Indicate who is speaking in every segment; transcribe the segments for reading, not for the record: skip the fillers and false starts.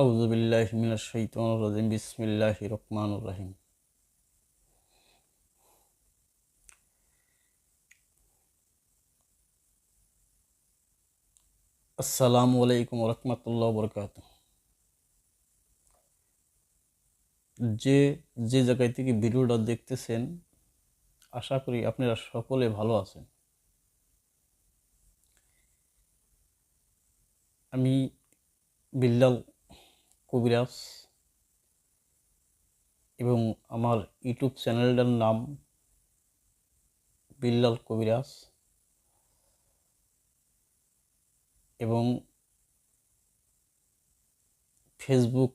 Speaker 1: আউযু বিল্লাহি মিনাশ শাইতানির রাজিম বিসমিল্লাহির রহমানির রহিম। আসসালামু আলাইকুম ওয়া রাহমাতুল্লাহি ওয়া বারাকাতুহু। যে যে জায়গা থেকে ভিডিওটা দেখতেছেন, আশা করি আপনারা সকলে ভালো আছেন। আমি বিল্লাল কবিরাজ এবং আমার ইউটিউব চ্যানেলটার নাম বিল্লাল কবিরাজ এবং ফেসবুক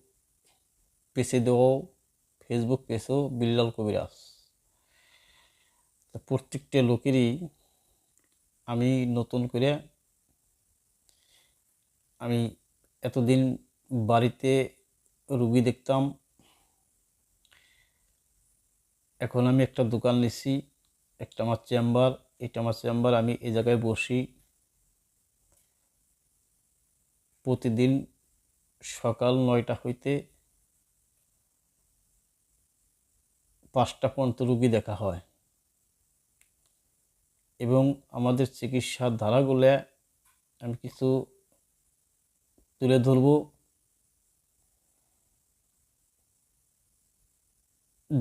Speaker 1: পেজেও বিল্লাল কবিরাজ। প্রত্যেকটা লোকেরই আমি নতুন করে আমি এতদিন বাড়িতে রুগী দেখতাম, এখন আমি একটা দোকান নিছি, একটা আমার চেম্বার, এটা আমার চেম্বার। আমি এই জায়গায় বসি প্রতিদিন সকাল 9টা হইতে 5টা পর্যন্ত রুগী দেখা হয় এবং আমাদের চিকিৎসার ধারাগুলো আমি কিছু তুলে ধরব।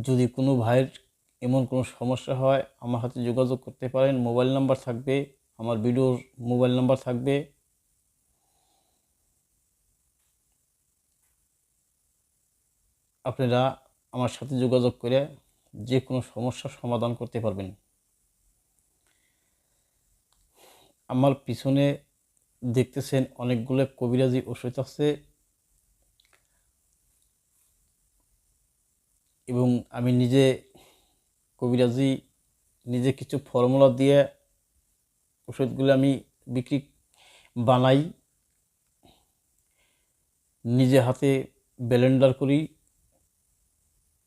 Speaker 1: যদি কোনো ভাইয়ের এমন কোনো সমস্যা হয় আমার হাতে যোগাযোগ করতে পারেন। মোবাইল নাম্বার থাকবে, আমার ভিডিওর মোবাইল নাম্বার থাকবে। আপনারা আমার সাথে যোগাযোগ করে যে কোনো সমস্যার সমাধান করতে পারবেন। আমার পিছনে দেখতেছেন অনেকগুলো কবিরাজি ওষুধ আছে এবং আমি নিজে নিজে কিছু ফর্মুলা দিয়ে ওষুধগুলো আমি বানাই, নিজে হাতে ব্লেন্ডার করি,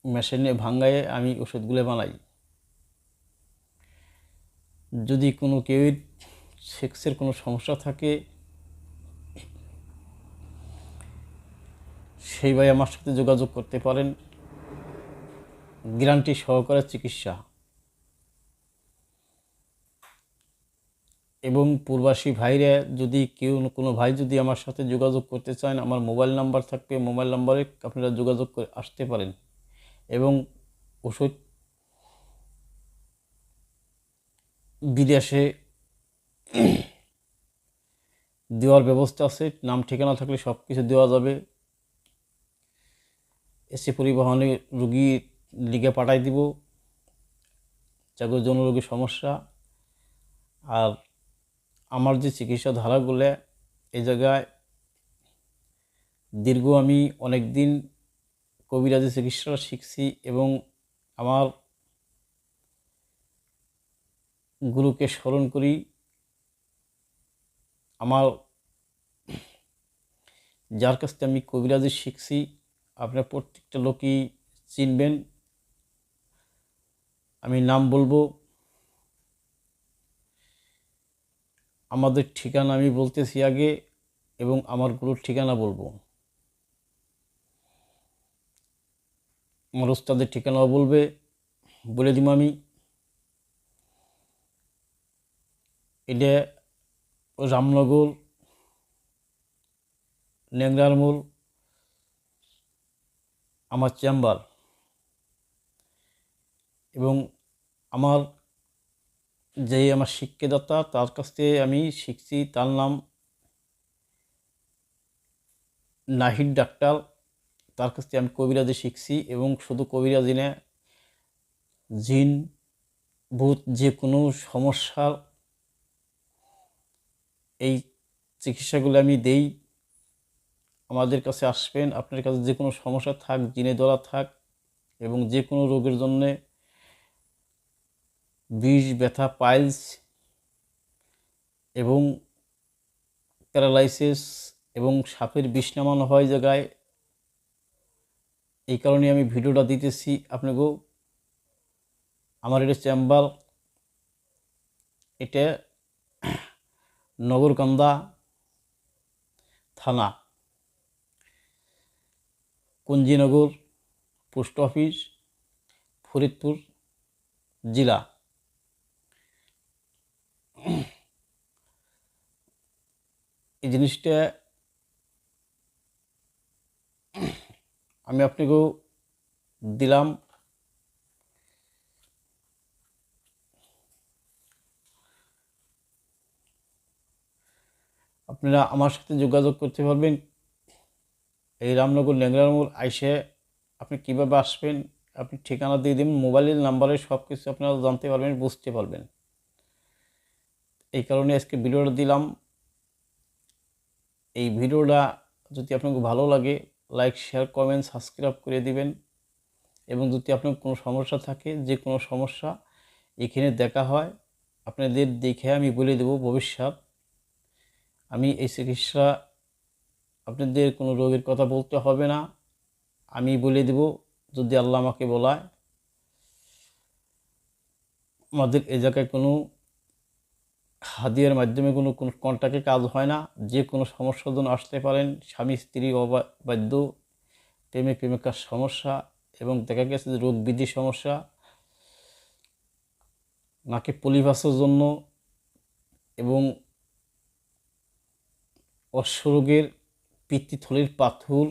Speaker 1: মেশিনে ভাঙায়ে আমি ওষুধগুলো বানাই। যদি কোনো কেউ সেক্সের কোনো সমস্যা থাকে সেই ভাই আমার সাথে যোগাযোগ করতে পারেন। গ্যারান্টি সহকারে চিকিৎসা। এবং প্রবাসী ভাইরা যদি কোনো ভাই যদি আমার সাথে যোগাযোগ করতে চান, আমার মোবাইল নাম্বার থাকবে, মোবাইল নাম্বারে আপনারা যোগাযোগ করে আসতে পারেন এবং ওষুধ বিদেশে দেওয়ার ব্যবস্থা আছে। নাম ঠিকানা থাকলে সব কিছু দেওয়া যাবে। এসে পরিবহনে রুগী লিগে পাঠাই দিব যাদের জনরোগী সমস্যা। আর আমার যে চিকিৎসা ধারাগুলো এই জায়গায় আমি অনেক দিন কবিরাজি চিকিৎসা শিখছি এবং আমার গুরুকে স্মরণ করি। আমার যার কাছ থেকে আমি কবিরাজি শিখছি আপনার প্রত্যেকটা লোকই চিনবেন। আমি নাম বলবো, আমাদের ঠিকানা আমি বলতেছি আগে এবং আমার গুরুর ঠিকানা বলবো। আমার ওস্তাদের ঠিকানাও বলে দিব আমি। এটা রামনগর ন্যাংরার মোড় আমার চেম্বার এবং আমার আমার শিক্ষাদাতা তার কাছ থেকে আমি শিখছি, তার নাম নাহিদ ডাক্তার। তার কাছ থেকে আমি কবিরাজি শিখছি এবং শুধু কবিরাজি না, জিন ভূত যে কোনো সমস্যার এই চিকিৎসাগুলো আমি দেই। আমাদের কাছে আসবেন, আপনার কাছে যে কোনো সমস্যা থাক, জিনে ধরা থাক এবং যে কোনো রোগের জন্যে বিষ, ব্যথা, পাইলস এবং প্যারালাইসিস এবং সাপের বিষ নামানো হয় জায়গায়। এই কারণে আমি ভিডিওটা দিতেছি আপনাকেও। আমার এটা চেম্বার, এটা নগরকান্দা থানা। কুঞ্জিনগর পোস্ট অফিস, ফরিদপুর জেলা। এই জিনিসটা আমি আপনাকেও দিলাম। আপনারা আমার সাথে যোগাযোগ করতে পারবেন। এই রামনগর ল্যাংড়ার মোড় আইসে আপনি কীভাবে আসবেন, আপনি ঠিকানা দিয়ে দিন, মোবাইলের নাম্বারে সব কিছু আপনারা জানতে পারবেন, বুঝতে পারবেন। এই কারণে আজকে ভিডিওটা দিলাম। এই ভিডিওটা যদি আপনাকে ভালো লাগে, লাইক, শেয়ার, কমেন্ট, সাবস্ক্রাইব করে দিবেন। এবং যদি আপনার কোনো সমস্যা থাকে, যে কোনো সমস্যা এখানে দেখা হয়, আপনাদের দেখে আমি বলে দেব ভবিষ্যৎ। আমি এই চিকিৎসা, আপনাদের কোনো রোগের কথা বলতে হবে না, আমি বলে দেব যদি আল্লাহ আমাকে বলায়। আমাদের এ জায়গায় কোনো হাদিয়ার মাধ্যমে কোনো কন্ট্রাক্টে কাজ হয় না। যে কোনো সমস্যার জন্য আসতে পারেন, স্বামী স্ত্রী অবাধ্য, প্রেমিক প্রেমিকার সমস্যা, এবং দেখা গেছে যে রোগ বৃদ্ধির সমস্যা, নাকি পলিভাসের জন্য, এবং অশ্বরোগের, পিত্তথলির পাথর,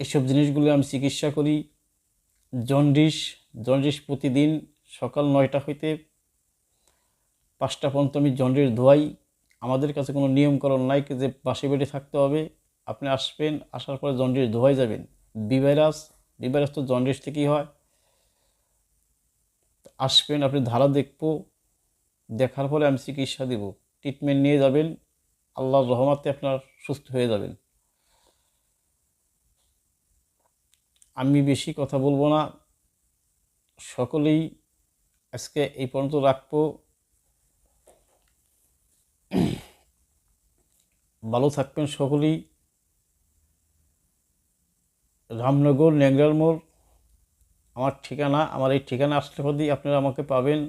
Speaker 1: এসব জিনিসগুলো আমি চিকিৎসা করি। জন্ডিস প্রতিদিন সকাল 9টা হইতে 5টা পর্যন্ত আমি জন্ডিস ধোয়াই। আমাদের কাছে কোনো নিয়মকরণ নাই যে বাসি বেডে থাকতে হবে। আপনি আসবেন, আসার পরে জন্ডিস ধোয়াই যাবেন। বিভাইরাস তো জন্ডিস থেকেই হয়। আসবেন, আপনি ধারা দেখবো, দেখার পরে আমি চিকিৎসা দিব, ট্রিটমেন্ট নিয়ে যাবেন। আল্লাহর রহমতে আপনার সুস্থ হয়ে যাবেন। আমি বেশি কথা বলবো না, সকলেই আজকে এই পর্যন্ত রাখবো। ভালো থাকবেন সকলেই। রামনগর ল্যাংড়ার মোড় আমার ঠিকানা। আমার এই ঠিকানা আসলে পরেই আপনারা আমাকে পাবেন।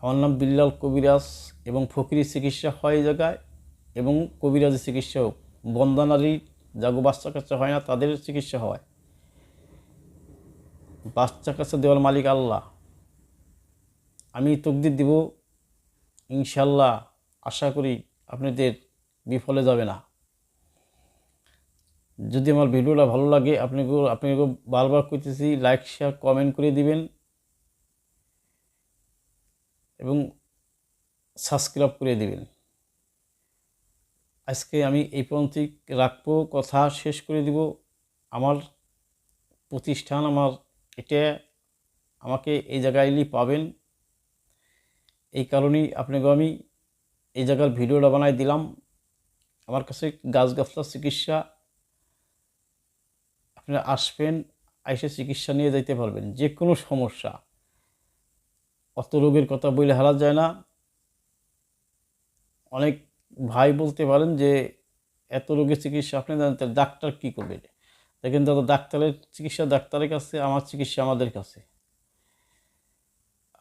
Speaker 1: আমার নাম বিল্লাল কবিরাজ, এবং ফকিরি চিকিৎসা হয় এই জায়গায়, এবং কবিরাজি চিকিৎসাও। বন্দানারী যাগো বাচ্চা কাচ্চা হয় না, তাদের চিকিৎসা হয়। বাচ্চা কাচ্চা দেওয়ার মালিক আল্লাহ। আমি তকদির দিব, ইনশাল্লাহ। আশা করি আপনাদের বিফলে যাবে না। যদি আমার ভিডিওটা ভালো লাগে, আপনাকে বারবার করতেছি, লাইক, শেয়ার, কমেন্ট করে দিবেন, এবং সাবস্ক্রাইব করে দিবেন। আজকে আমি এই পর্যন্তই রাখবো, কথা শেষ করে দিব। আমার প্রতিষ্ঠান, আমার এটা, আমাকে এই জায়গায় এলেই পাবেন। এই কারণেই আপনাকে আমি এই জায়গার ভিডিওটা বানাই দিলাম। আমার কাছে গাছগাছলার চিকিৎসা, আপনারা আসবেন, এসে চিকিৎসা নিয়ে যেতে পারবেন। যে কোনো সমস্যা, অত রোগের কথা বলে হারা যায় না। অনেক ভাই বলতে পারেন যে এত রোগের চিকিৎসা আপনি জানেন, তাহলে ডাক্তার কী করবে? দেখেন দাদা, ডাক্তারের চিকিৎসা ডাক্তারের কাছে, আমার চিকিৎসা আমাদের কাছে।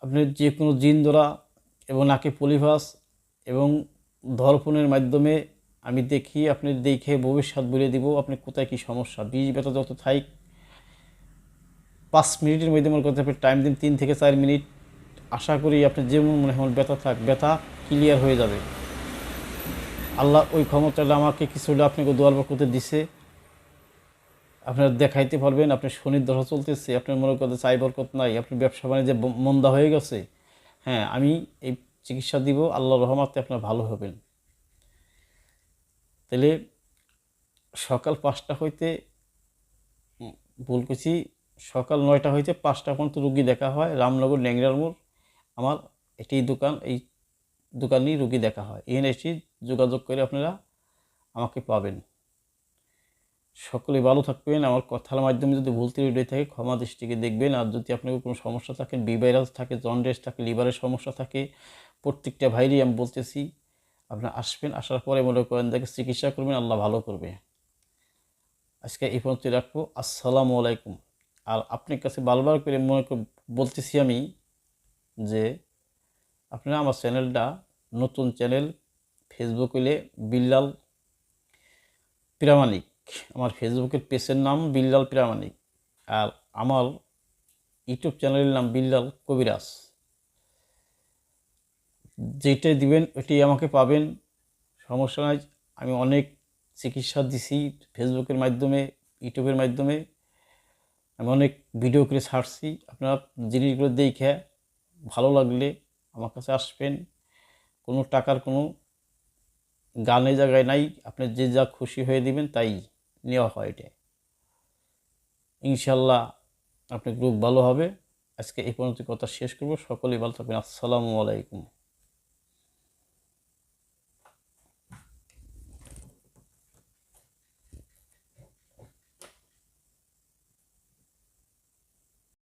Speaker 1: আপনি যে কোনো জিন ধরা, এবং নাকে পলিভাস, এবং ধর্ষণের মাধ্যমে আমি দেখি, আপনি দেখে ভবিষ্যৎ বলে দিব আপনি কোথায় কী সমস্যা। বিষ ব্যথা যত থাইক, 5 মিনিটের মধ্যে মনে করতে আপনি টাইম দিন, 3 থেকে 4 মিনিট। আশা করি আপনি যেমন মনে হয় ব্যথা থাক, ব্যথা ক্লিয়ার হয়ে যাবে। আল্লাহ ওই ক্ষমতাটা আমাকে কিছুটা আপনাকে দোয়ার বরকতে দিছে। আপনারা দেখাইতে পারবেন। আপনার শনির দশা চলতেছে, আপনার মনে করতে চাই বরকত নাই, আপনার ব্যবসা বাণিজ্যে মন্দা হয়ে গেছে, হ্যাঁ, আমি এই চিকিৎসা দিব, আল্লাহর রহমতে আপনার ভালো হবেন। তাহলে সকাল 5টা হইতে, ভুল করছি, সকাল 9টা হইতে 5টা পর্যন্ত রুগী দেখা হয়। রামনগর ল্যাংড়ার মোড় আমার এটি দোকান, এই দোকানেই রুগী দেখা হয়। এখানে এসে যোগাযোগ করে আপনারা আমাকে পাবেন। সকলে ভালো থাকবেন। আমার কথার মাধ্যমে যদি ভুল ত্রুটি থাকে ক্ষমা দৃষ্টিকে দেখবেন। আর যদি আপনার কোনো সমস্যা থাকে, বিভাইরাস থাকে, জন্ডিস থাকে, লিভারের সমস্যা থাকে, প্রত্যেকটা ভাইরই আমি বলতেছি, আপনারা আসবেন, আসার পরে মনে করেন দেখে চিকিৎসা করবেন, আল্লাহ ভালো করবে। আজকে এই পর্যন্ত রাখবো। আসসালামু আলাইকুম। আর আপনার কাছে বারবার করে বলতেছি আমি যে আপনারা আমার চ্যানেলটা, নতুন চ্যানেল, ফেসবুক হইলে বিল্লাল প্রামাণিক। আমার ফেসবুকের পেজের নাম বিল্লাল প্রামাণিক, আর আমার ইউটিউব চ্যানেলের নাম বিল্লাল কবিরাজ। যেটাই দিবেন ওইটাই আমাকে পাবেন, সমস্যা নাই। আমি অনেক চিকিৎসা দিছি ফেসবুকের মাধ্যমে, ইউটিউবের মাধ্যমে। আমি অনেক ভিডিও করে ছাড়ছি। আপনারা জিনিসগুলো দেখে ভালো লাগলে আমার কাছে আসবেন। কোনো টাকার কোনো গানে জায়গায় নাই, আপনি যে যা খুশি হয়ে দিবেন তাই নেওয়া হয়। এটা ইনশাল্লাহ আপনার গ্রুপ ভালো হবে। আজকে এই পর্যন্ত কথা শেষ করব। সকলেই ভালো থাকবেন। আসসালামু আলাইকুম।